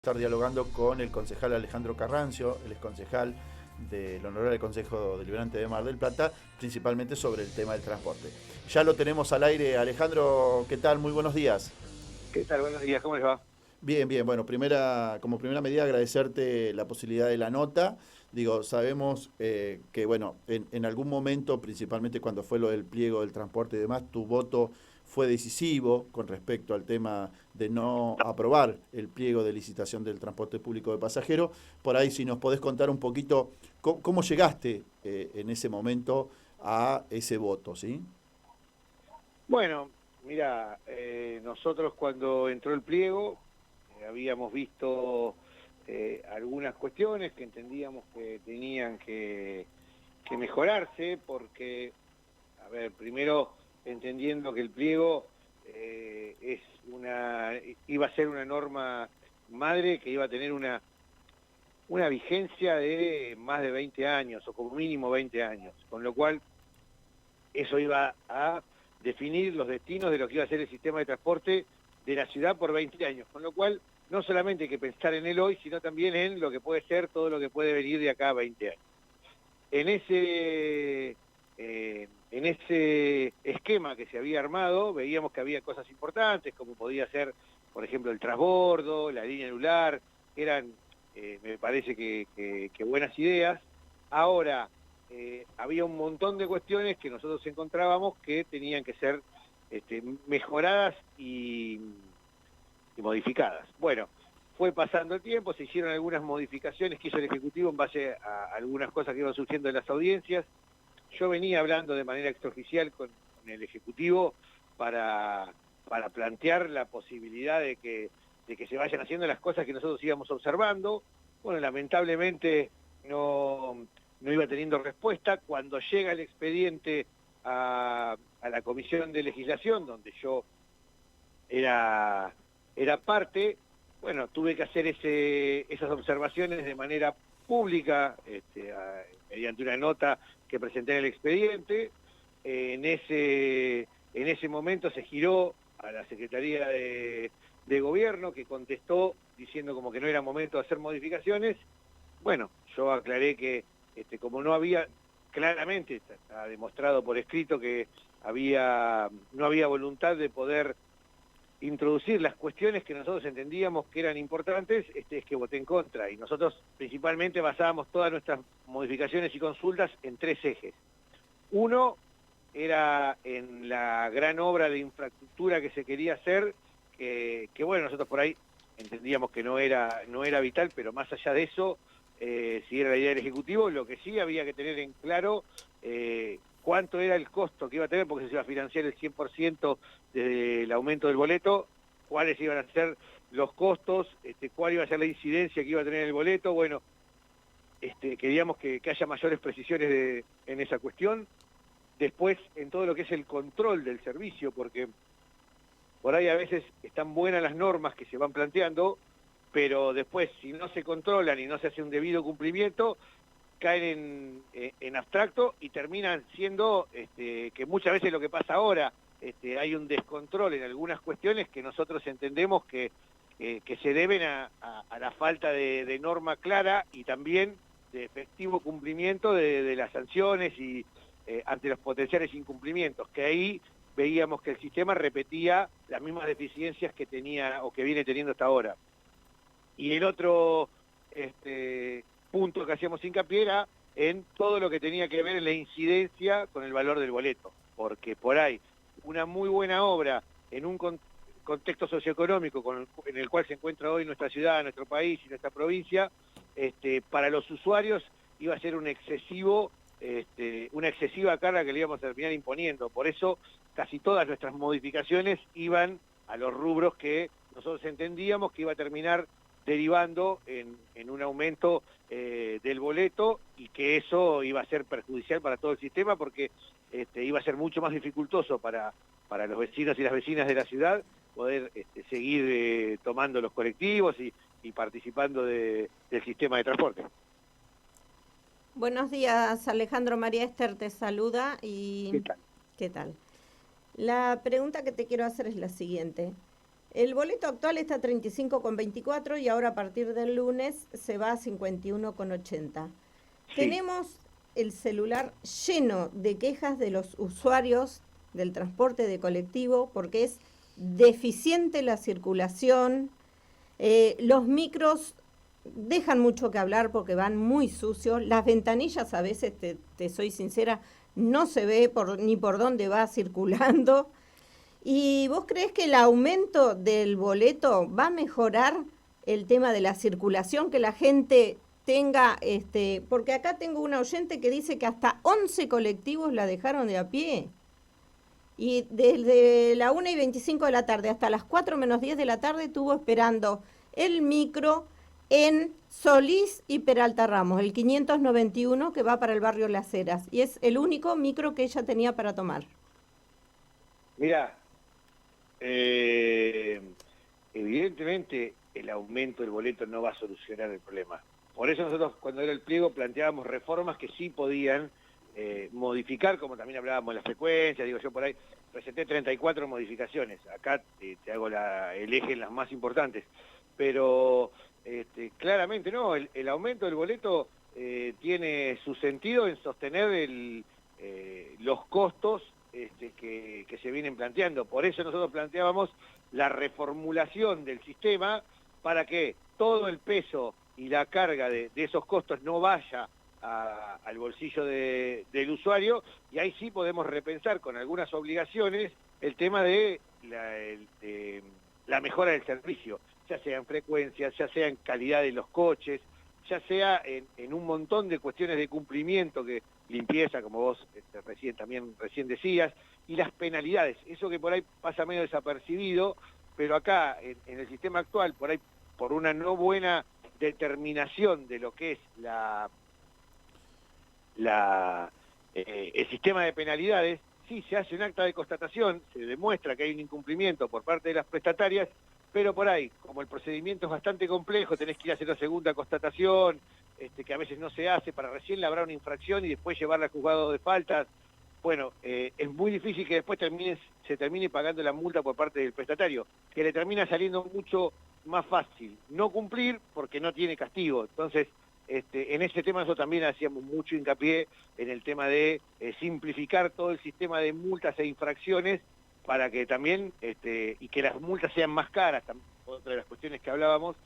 estar dialogando con el concejal Alejandro Carrancio, el exconcejal del Honorable Consejo Deliberante de Mar del Plata, principalmente sobre el tema del transporte. Ya lo tenemos al aire. Alejandro, ¿qué tal? Muy buenos días. ¿Qué tal? Buenos días, ¿cómo les va? Bien, bien. Bueno, como primera medida agradecerte la posibilidad de la nota. Digo, sabemos que, bueno, en algún momento, principalmente cuando fue lo del pliego del transporte y demás, tu voto fue decisivo con respecto al tema de no aprobar el pliego de licitación del transporte público de pasajeros. Por ahí, si nos podés contar un poquito cómo llegaste en ese momento a ese voto, ¿sí? Bueno, mira, nosotros cuando entró el pliego habíamos visto algunas cuestiones que entendíamos que tenían que mejorarse porque, a ver, primero entendiendo que el pliego iba a ser una norma madre que iba a tener una vigencia de más de 20 años o como mínimo 20 años, con lo cual eso iba a definir los destinos de lo que iba a ser el sistema de transporte de la ciudad por 20 años, con lo cual no solamente hay que pensar en el hoy, sino también en lo que puede ser todo lo que puede venir de acá a 20 años. En ese esquema que se había armado, veíamos que había cosas importantes, como podía ser, por ejemplo, el transbordo, la línea anular, eran, me parece que buenas ideas. Ahora, había un montón de cuestiones que nosotros encontrábamos que tenían que ser mejoradas y modificadas. Bueno, fue pasando el tiempo, se hicieron algunas modificaciones que hizo el Ejecutivo en base a algunas cosas que iban surgiendo en las audiencias. Yo venía hablando de manera extraoficial con el Ejecutivo para plantear la posibilidad de que se vayan haciendo las cosas que nosotros íbamos observando. Bueno, lamentablemente no iba teniendo respuesta. Cuando llega el expediente a la Comisión de Legislación, donde yo era parte, bueno, tuve que hacer esas observaciones de manera pública, mediante una nota que presenté en el expediente. En ese momento se giró a la Secretaría de Gobierno, que contestó diciendo como que no era momento de hacer modificaciones. Bueno, yo aclaré que como no había, claramente está demostrado por escrito que no había voluntad de poder introducir las cuestiones que nosotros entendíamos que eran importantes, es que voté en contra. Y nosotros principalmente basábamos todas nuestras modificaciones y consultas en tres ejes. Uno era en la gran obra de infraestructura que se quería hacer, que bueno, nosotros por ahí entendíamos que no era vital, pero más allá de eso, si era la idea del Ejecutivo, lo que sí había que tener en claro cuánto era el costo que iba a tener, porque se iba a financiar el 100% del aumento del boleto, cuáles iban a ser los costos, cuál iba a ser la incidencia que iba a tener el boleto. Bueno, queríamos que haya mayores precisiones en esa cuestión. Después, en todo lo que es el control del servicio, porque por ahí a veces están buenas las normas que se van planteando, pero después, si no se controlan y no se hace un debido cumplimiento, caen en abstracto y terminan siendo, que muchas veces lo que pasa ahora, hay un descontrol en algunas cuestiones que nosotros entendemos que se deben a la falta de norma clara y también de efectivo cumplimiento de las sanciones y ante los potenciales incumplimientos, que ahí veíamos que el sistema repetía las mismas deficiencias que tenía o que viene teniendo hasta ahora. Y el otro punto que hacíamos hincapié era en todo lo que tenía que ver en la incidencia con el valor del boleto, porque por ahí una muy buena obra en un contexto socioeconómico en el cual se encuentra hoy nuestra ciudad, nuestro país y nuestra provincia, para los usuarios iba a ser una excesiva carga que le íbamos a terminar imponiendo. Por eso casi todas nuestras modificaciones iban a los rubros que nosotros entendíamos que iba a terminar derivando en un aumento del boleto y que eso iba a ser perjudicial para todo el sistema porque iba a ser mucho más dificultoso para los vecinos y las vecinas de la ciudad poder seguir tomando los colectivos y participando del sistema de transporte. Buenos días, Alejandro. María Esther te saluda ¿Qué y tal? ¿qué tal? La pregunta que te quiero hacer es la siguiente. El boleto actual está a 35,24 y ahora a partir del lunes se va a 51,80. Sí. Tenemos el celular lleno de quejas de los usuarios del transporte de colectivo porque es deficiente la circulación. Los micros dejan mucho que hablar porque van muy sucios. Las ventanillas a veces, te soy sincera, no se ve ni por dónde va circulando. ¿Y vos crees que el aumento del boleto va a mejorar el tema de la circulación, que la gente tenga, porque acá tengo una oyente que dice que hasta 11 colectivos la dejaron de a pie? Y desde la 1:25 de la tarde hasta las 4 menos 10 de la tarde estuvo esperando el micro en Solís y Peralta Ramos, el 591 que va para el barrio Las Heras. Y es el único micro que ella tenía para tomar. Mira, evidentemente el aumento del boleto no va a solucionar el problema. Por eso nosotros cuando era el pliego planteábamos reformas que sí podían modificar, como también hablábamos de las frecuencias, digo yo por ahí, presenté 34 modificaciones, acá te hago el eje en las más importantes, pero claramente no, el aumento del boleto tiene su sentido en sostener los costos que se vienen planteando. Por eso nosotros planteábamos la reformulación del sistema para que todo el peso y la carga de esos costos no vaya al bolsillo del usuario, y ahí sí podemos repensar con algunas obligaciones el tema de la mejora del servicio, ya sea en frecuencias, ya sea en calidad de los coches, ya sea en un montón de cuestiones de cumplimiento, que limpieza, como vos recién decías, y las penalidades, eso que por ahí pasa medio desapercibido, pero acá en el sistema actual, por ahí por una no buena determinación de lo que es el sistema de penalidades, sí se hace un acta de constatación, se demuestra que hay un incumplimiento por parte de las prestatarias, pero por ahí, como el procedimiento es bastante complejo, tenés que ir a hacer una segunda constatación, que a veces no se hace, para recién labrar una infracción y después llevarla al juzgado de faltas. Bueno, es muy difícil que después se termine pagando la multa por parte del prestatario, que le termina saliendo mucho más fácil no cumplir porque no tiene castigo. Entonces, en ese tema nosotros también hacíamos mucho hincapié en el tema de simplificar todo el sistema de multas e infracciones para que también, y que las multas sean más caras, otra de las cuestiones que hablábamos,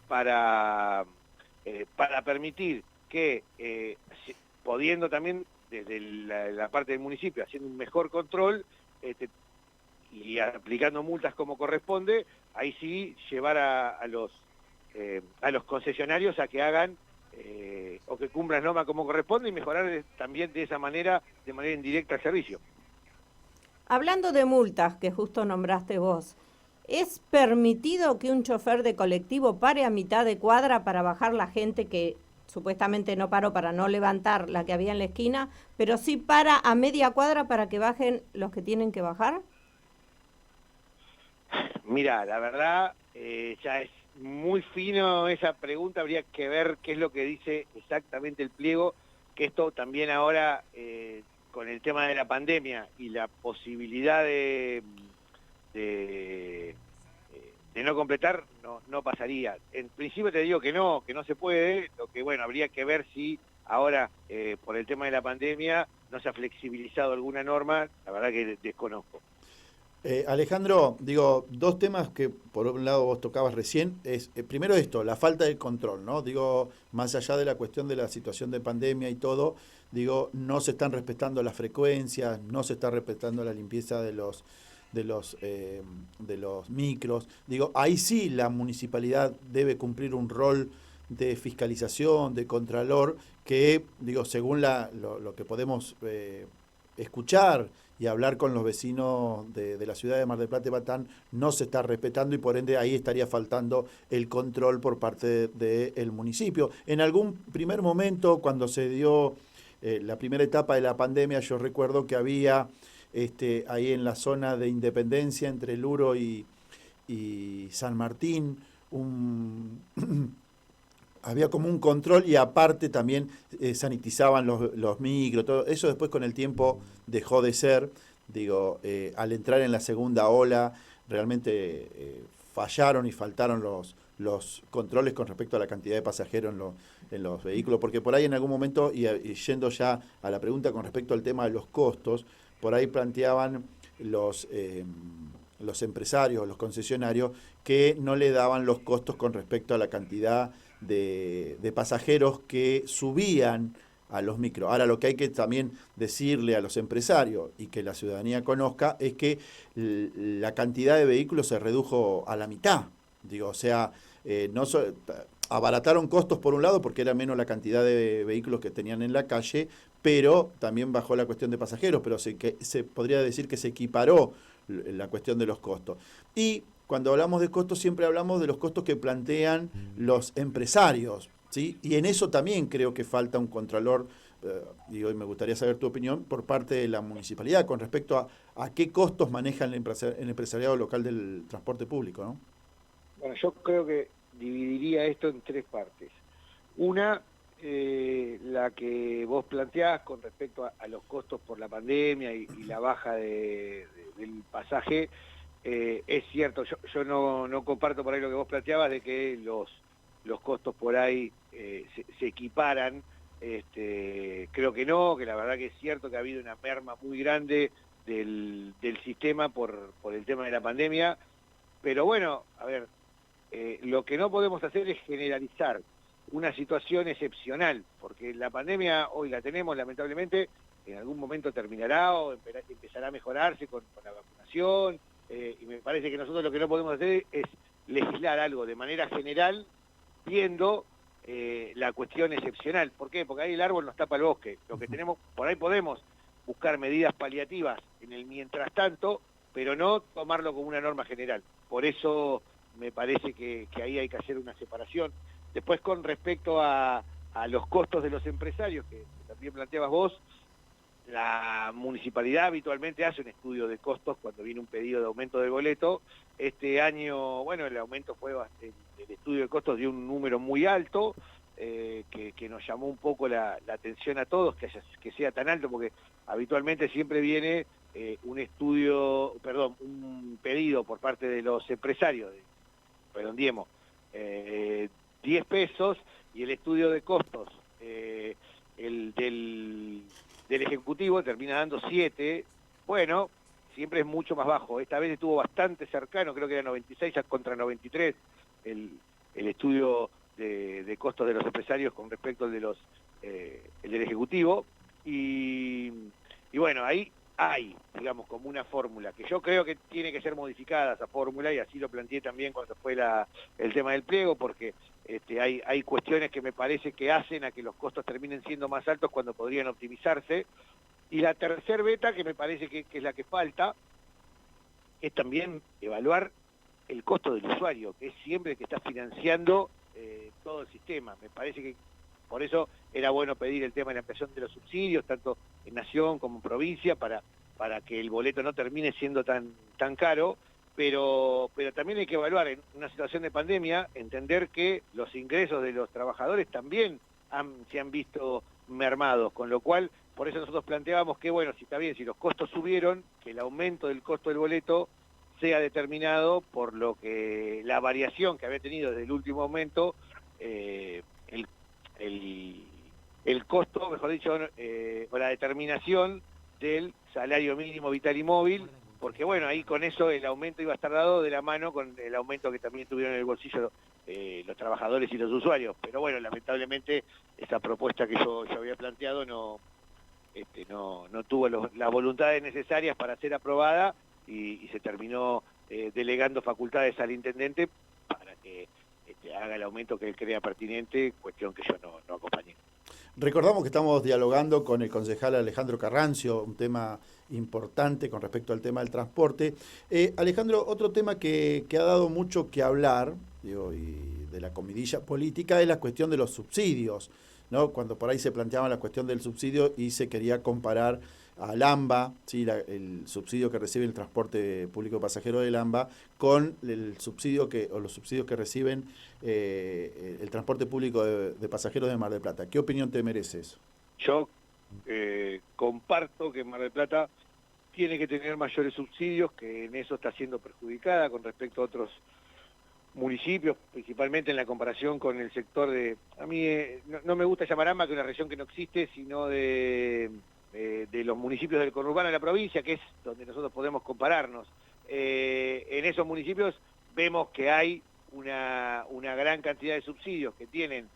para permitir que, pudiendo también desde la parte del municipio, haciendo un mejor control, y aplicando multas como corresponde, ahí sí llevar a los concesionarios a que hagan o que cumplan normas como corresponde y mejorar también de manera indirecta el servicio. Hablando de multas, que justo nombraste vos, ¿es permitido que un chofer de colectivo pare a mitad de cuadra para bajar la gente que supuestamente no paró para no levantar la que había en la esquina, pero sí para a media cuadra para que bajen los que tienen que bajar? Mira, la verdad, ya es muy fino esa pregunta, habría que ver qué es lo que dice exactamente el pliego, que esto también ahora, con el tema de la pandemia y la posibilidad de no completar, no pasaría. En principio te digo que no se puede, lo que bueno, habría que ver si ahora, por el tema de la pandemia, no se ha flexibilizado alguna norma, la verdad que desconozco. Alejandro, digo, dos temas que por un lado vos tocabas recién, es primero esto, la falta de control, ¿no? Digo, más allá de la cuestión de la situación de pandemia y todo, digo, no se están respetando las frecuencias, no se está respetando la limpieza de los micros. Digo, ahí sí la municipalidad debe cumplir un rol de fiscalización, de contralor, que, digo, según lo que podemos escuchar y hablar con los vecinos de la ciudad de Mar del Plata y Batán, no se está respetando y por ende ahí estaría faltando el control por parte del municipio. En algún primer momento, cuando se dio la primera etapa de la pandemia, yo recuerdo que había ahí en la zona de Independencia entre Luro y San Martín había como un control y aparte también sanitizaban los micros, todo eso. Después con el tiempo dejó de ser, digo, al entrar en la segunda ola, realmente fallaron y faltaron los controles con respecto a la cantidad de pasajeros en los vehículos, porque por ahí en algún momento, y yendo ya a la pregunta con respecto al tema de los costos, por ahí planteaban los empresarios, los concesionarios, que no le daban los costos con respecto a la cantidad de pasajeros que subían a los micros. Ahora, lo que hay que también decirle a los empresarios y que la ciudadanía conozca es que la cantidad de vehículos se redujo a la mitad. Digo, o sea, abarataron costos por un lado porque era menos la cantidad de vehículos que tenían en la calle, pero también bajó la cuestión de pasajeros, pero se podría decir que se equiparó la cuestión de los costos. Y cuando hablamos de costos siempre hablamos de los costos que plantean los empresarios, ¿sí? Y en eso también creo que falta un contralor, y hoy me gustaría saber tu opinión, por parte de la municipalidad con respecto a qué costos maneja el empresariado local del transporte público, ¿no? Bueno, yo creo que dividiría esto en tres partes. Una, la que vos planteás con respecto a los costos por la pandemia y la baja del pasaje. Es cierto, yo no comparto por ahí lo que vos planteabas de que los costos por ahí se equiparan. Creo que no, que la verdad que es cierto que ha habido una merma muy grande del sistema por el tema de la pandemia, pero bueno, a ver, lo que no podemos hacer es generalizar una situación excepcional, porque la pandemia hoy la tenemos, lamentablemente, en algún momento terminará o empezará a mejorarse con la vacunación, y me parece que nosotros lo que no podemos hacer es legislar algo de manera general viendo la cuestión excepcional. ¿Por qué? Porque ahí el árbol nos tapa el bosque. Lo que tenemos, por ahí podemos buscar medidas paliativas en el mientras tanto, pero no tomarlo como una norma general. Por eso me parece que ahí hay que hacer una separación. Después, con respecto a los costos de los empresarios, que también planteabas vos, la municipalidad habitualmente hace un estudio de costos cuando viene un pedido de aumento del boleto. Este año, bueno, el aumento fue el estudio de costos dio un número muy alto, que nos llamó un poco la atención a todos, que sea tan alto, porque habitualmente siempre viene un pedido por parte de los empresarios, redondiemos, 10 pesos, y el estudio de costos el del Ejecutivo termina dando 7, bueno, siempre es mucho más bajo. Esta vez estuvo bastante cercano, creo que era 96 contra 93 el estudio de costos de los empresarios con respecto al el del Ejecutivo, y bueno, ahí hay, digamos, como una fórmula, que yo creo que tiene que ser modificada esa fórmula, y así lo planteé también cuando fue el tema del pliego, porque hay cuestiones que me parece que hacen a que los costos terminen siendo más altos cuando podrían optimizarse. Y la tercer beta, que me parece que es la que falta, es también evaluar el costo del usuario, que es siempre el que está financiando todo el sistema. Me parece que por eso era bueno pedir el tema de la ampliación de los subsidios, tanto en nación como en provincia, para que el boleto no termine siendo tan caro, pero también hay que evaluar en una situación de pandemia, entender que los ingresos de los trabajadores también se han visto mermados, con lo cual, por eso nosotros planteábamos que, bueno, si está bien, si los costos subieron, que el aumento del costo del boleto sea determinado por lo que la variación que había tenido desde el último aumento, el costo, mejor dicho, o la determinación del salario mínimo vital y móvil, porque bueno, ahí con eso el aumento iba a estar dado de la mano con el aumento que también tuvieron en el bolsillo los trabajadores y los usuarios. Pero bueno, lamentablemente esa propuesta que yo había planteado no tuvo las voluntades necesarias para ser aprobada, y se terminó delegando facultades al intendente para que haga el aumento que él crea pertinente, cuestión que yo no acompañé. Recordamos que estamos dialogando con el concejal Alejandro Carrancio, un tema importante con respecto al tema del transporte. Alejandro, otro tema que ha dado mucho que hablar, digo, y de la comidilla política, es la cuestión de los subsidios, ¿no? Cuando por ahí se planteaba la cuestión del subsidio y se quería comparar al AMBA, ¿sí? El subsidio que recibe el transporte público pasajero del AMBA con el subsidio o los subsidios que reciben el transporte público de pasajeros de Mar del Plata. ¿Qué opinión te merece eso? Yo comparto que Mar del Plata tiene que tener mayores subsidios, que en eso está siendo perjudicada con respecto a otros municipios, principalmente en la comparación con el sector de... A mí no me gusta llamar AMBA, que es una región que no existe, sino de los municipios del conurbano de la provincia, que es donde nosotros podemos compararnos. En esos municipios vemos que hay una gran cantidad de subsidios que tienen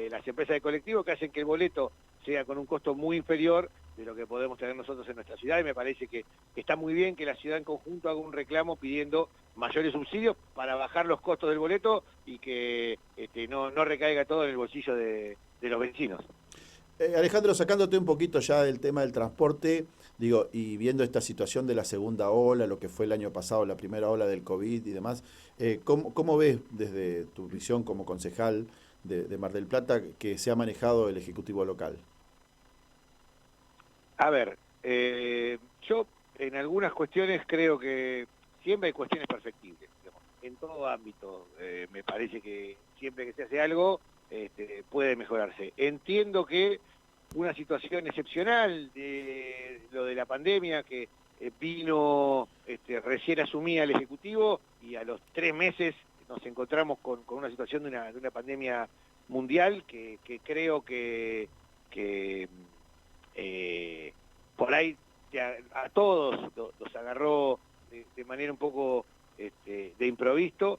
las empresas de colectivo, que hacen que el boleto sea con un costo muy inferior de lo que podemos tener nosotros en nuestra ciudad, y me parece que está muy bien que la ciudad en conjunto haga un reclamo pidiendo mayores subsidios para bajar los costos del boleto y que no recaiga todo en el bolsillo de los vecinos. Alejandro, sacándote un poquito ya del tema del transporte, digo, y viendo esta situación de la segunda ola, lo que fue el año pasado, la primera ola del COVID y demás, ¿cómo ves desde tu visión como concejal de Mar del Plata que se ha manejado el Ejecutivo local? A ver, yo en algunas cuestiones creo que siempre hay cuestiones perfectibles, digamos. En todo ámbito me parece que siempre que se hace algo puede mejorarse. Entiendo que una situación excepcional de lo de la pandemia que vino recién asumida el Ejecutivo y a los 3 meses nos encontramos con una situación de una pandemia mundial que creo que por ahí a todos los agarró de manera un poco de improviso.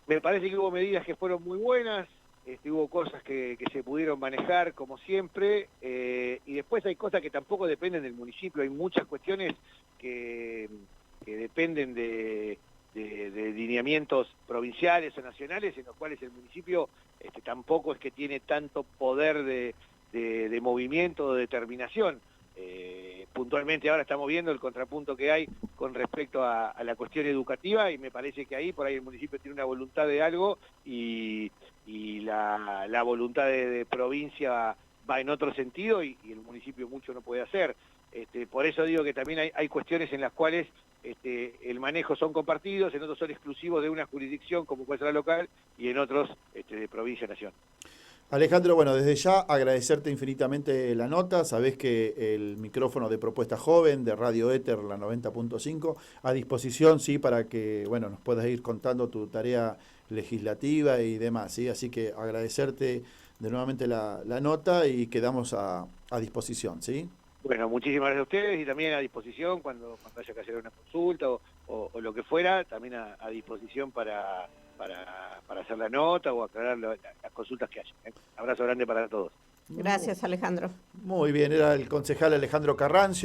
Me parece que hubo medidas que fueron muy buenas, hubo cosas que se pudieron manejar como siempre, y después hay cosas que tampoco dependen del municipio, hay muchas cuestiones que dependen de lineamientos provinciales o nacionales, en los cuales el municipio tampoco es que tiene tanto poder de movimiento o de determinación. Puntualmente ahora estamos viendo el contrapunto que hay con respecto a la cuestión educativa, y me parece que ahí por ahí el municipio tiene una voluntad de algo y la voluntad de provincia va en otro sentido, y el municipio mucho no puede hacer. Por eso digo que también hay cuestiones en las cuales el manejo son compartidos, en otros son exclusivos de una jurisdicción como puede ser la local, y en otros de provincia-nación. Alejandro, bueno, desde ya agradecerte infinitamente la nota. Sabés que el micrófono de Propuesta Joven de Radio Éter, la 90.5, a disposición, sí, para que, bueno, nos puedas ir contando tu tarea legislativa y demás, ¿sí? Así que agradecerte de nuevamente la nota y quedamos a disposición, ¿sí? Bueno, muchísimas gracias a ustedes, y también a disposición cuando haya que hacer una consulta o lo que fuera, también a disposición para hacer la nota o aclarar las consultas que haya. Abrazo grande para todos. Gracias, Alejandro. Muy bien, era el concejal Alejandro Carrancio.